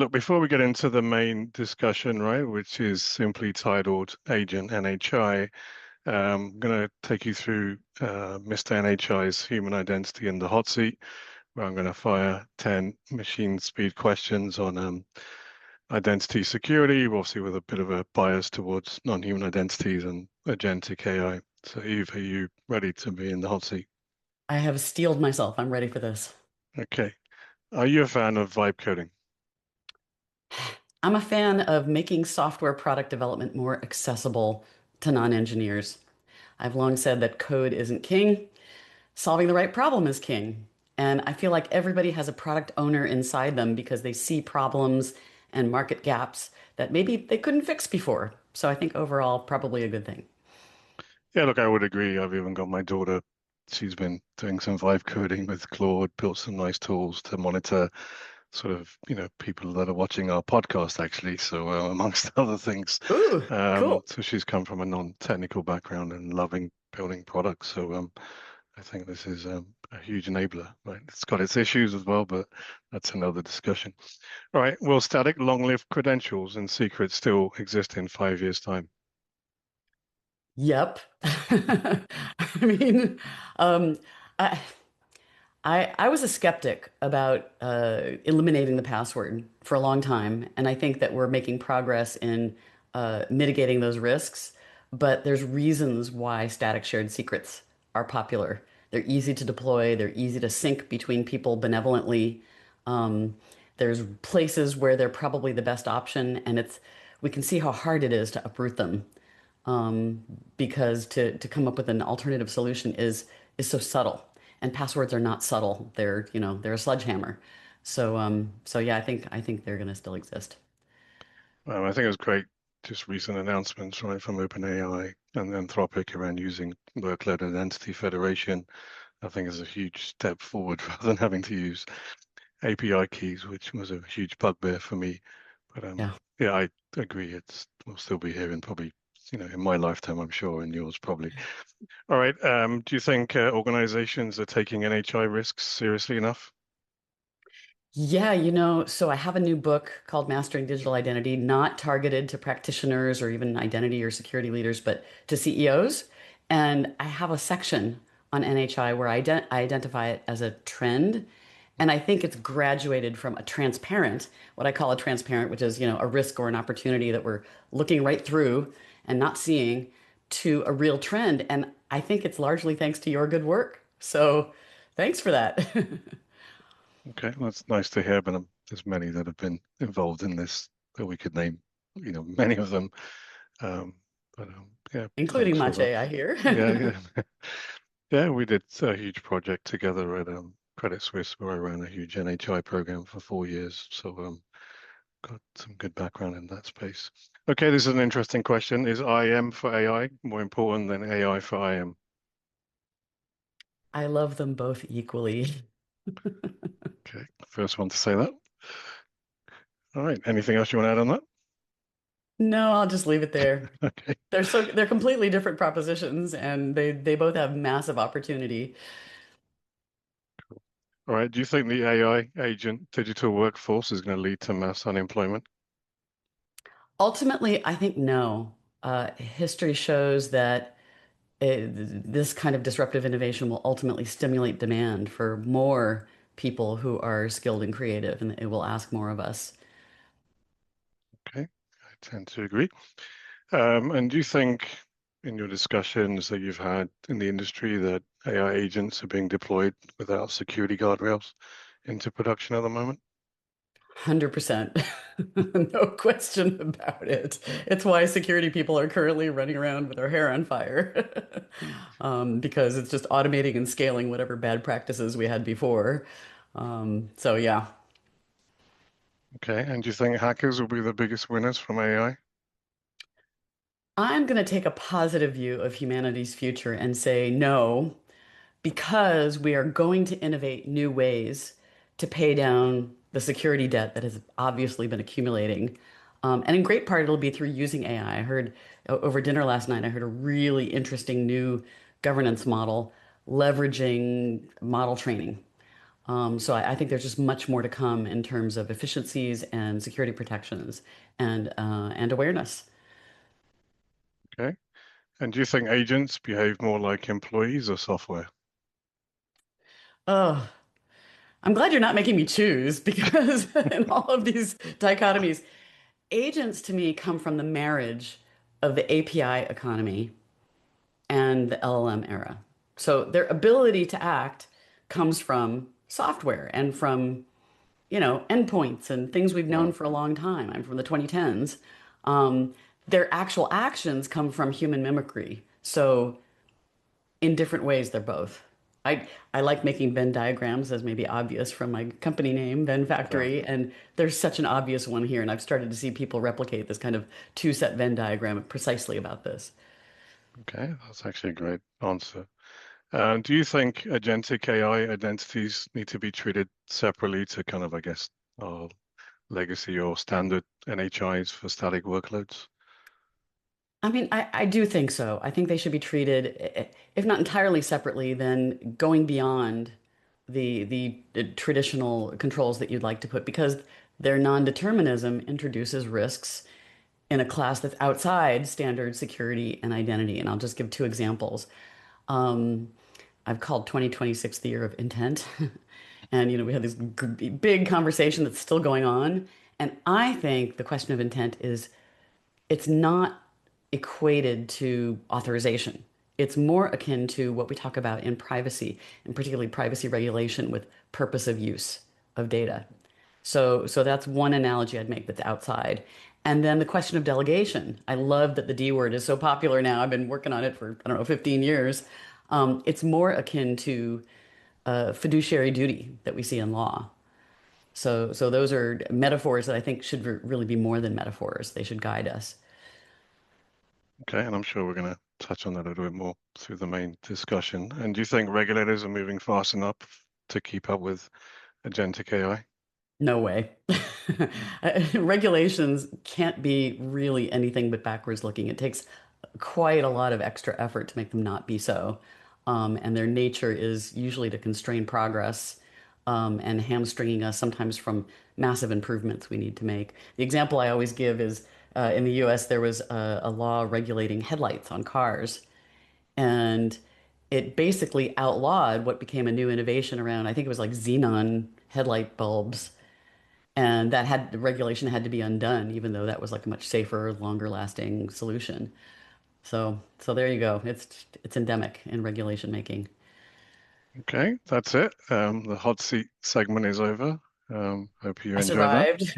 Look, before we get into the main discussion, right, which is simply titled Agent NHI, I'm going to take you through Mr. NHI's human identity in the hot seat, where I'm going to fire 10 machine speed questions on identity security, obviously with a bit of a bias towards non-human identities and agentic AI. So Eve, are you ready to be in the hot seat? I have steeled myself. I'm ready for this. Okay. Are you a fan of vibe coding? I'm a fan of making software product development more accessible to non-engineers. I've long said that code isn't king, solving the right problem is king. And I feel like everybody has a product owner inside them because they see problems and market gaps that maybe they couldn't fix before. So I think overall, probably a good thing. Yeah, look, I would agree. I've even got my daughter. She's been doing some vibe coding with Claude, built some nice tools to monitor sort of, people that are watching our podcast, actually. So, amongst other things, Ooh, cool. so she's come from a non-technical background and loving building products. So, I think this is a huge enabler, right? It's got its issues as well, but that's another discussion. All right. Will static long-lived credentials and secrets still exist in 5 years' time? Yep. I mean, um, I, I was a skeptic about eliminating the password for a long time, and I think that we're making progress in mitigating those risks. But there's reasons why static shared secrets are popular. They're easy to deploy, they're easy to sync between people benevolently. Um, there's places where they're probably the best option, and we can see how hard it is to uproot them um, because to come up with an alternative solution is so subtle. And passwords are not subtle. They're a sledgehammer. So yeah, I think they're gonna still exist. I think it was great, just recent announcements, right, from OpenAI and Anthropic around using workload identity federation. I think is a huge step forward rather than having to use API keys, which was a huge bugbear for me. But Yeah. yeah, I agree. It's will still be here and probably, in my lifetime, I'm sure, and yours probably. All right. Do you think organizations are taking NHI risks seriously enough? Yeah, so I have a new book called Mastering Digital Identity, not targeted to practitioners or even identity or security leaders, but to CEOs. And I have a section on NHI where I identify it as a trend. And I think it's graduated from a transparent, what I call a transparent, which is, a risk or an opportunity that we're looking right through and not seeing, to a real trend. And I think it's largely thanks to your good work. So thanks for that. Okay, well, that's nice to hear. But there's many that have been involved in this that we could name, many of them. Um, but yeah, Including thanks for Mache, that. I hear. Yeah, yeah. Yeah, we did a huge project together at Credit Suisse where I ran a huge NHI program for 4 years. So got some good background in that space. Okay, this is an interesting question. Is IM for AI more important than AI for IM? I love them both equally. Okay, first one to say that. All right, anything else you want to add on that? No, I'll just leave it there. Okay, They're completely different propositions and they both have massive opportunity. all right. Do you think the AI agent digital workforce is going to lead to mass unemployment? Ultimately, I think no. History shows that this kind of disruptive innovation will ultimately stimulate demand for more people who are skilled and creative, and it will ask more of us. Okay, I tend to agree. And do you think in your discussions that you've had in the industry that AI agents are being deployed without security guardrails into production at the moment? 100%. No question about it. It's why security people are currently running around with their hair on fire. Because it's just automating and scaling whatever bad practices we had before. So yeah, Okay, and do you think hackers will be the biggest winners from AI? I'm going to take a positive view of humanity's future and say no, because we are going to innovate new ways to pay down the security debt that has obviously been accumulating. And in great part, it'll be through using AI. I heard over dinner last night, I heard a really interesting new governance model leveraging model training. So I think there's just much more to come in terms of efficiencies and security protections and awareness. Okay. And do you think agents behave more like employees or software? Oh, I'm glad you're not making me choose because in all of these dichotomies, agents to me come from the marriage of the API economy and the LLM era. So their ability to act comes from software and from, endpoints and things we've known Wow. for a long time. I'm from the 2010s. Um, their actual actions come from human mimicry. So in different ways, they're both. I like making Venn diagrams, as may be obvious from my company name, Venn Yeah. Factory, and there's such an obvious one here, and I've started to see people replicate this kind of two-set Venn diagram precisely about this. Okay, that's actually a great answer. Do you think agentic AI identities need to be treated separately to kind of, I guess, uh, legacy or standard NHIs for static workloads? I mean, I do think so. I think they should be treated, if not entirely separately, then going beyond the traditional controls that you'd like to put, because their non-determinism introduces risks in a class that's outside standard security and identity. And I'll just give two examples. Um, I've called 2026 the year of intent. And, we had this big conversation that's still going on. And I think the question of intent is it's not equated to authorization. It's more akin to what we talk about in privacy, and particularly privacy regulation with purpose of use of data. So that's one analogy I'd make that's outside. And then the question of delegation. I love that the D word is so popular now. I've been working on it for, I don't know, 15 years. It's more akin to fiduciary duty that we see in law. So those are metaphors that I think should really be more than metaphors. They should guide us. Okay, and I'm sure we're going to touch on that a little bit more through the main discussion. And do you think regulators are moving fast enough to keep up with agentic AI? No way. Regulations can't be really anything but backwards looking. It takes quite a lot of extra effort to make them not be so. And their nature is usually to constrain progress and hamstringing us sometimes from massive improvements we need to make. The example I always give is in the US, there was a law regulating headlights on cars. And it basically outlawed what became a new innovation around, I think it was like xenon headlight bulbs, and that had the regulation had to be undone, even though that was like a much safer, longer lasting solution. So there you go. It's endemic in regulation making. Okay, that's it. The hot seat segment is over. Hope you I enjoyed that. survived.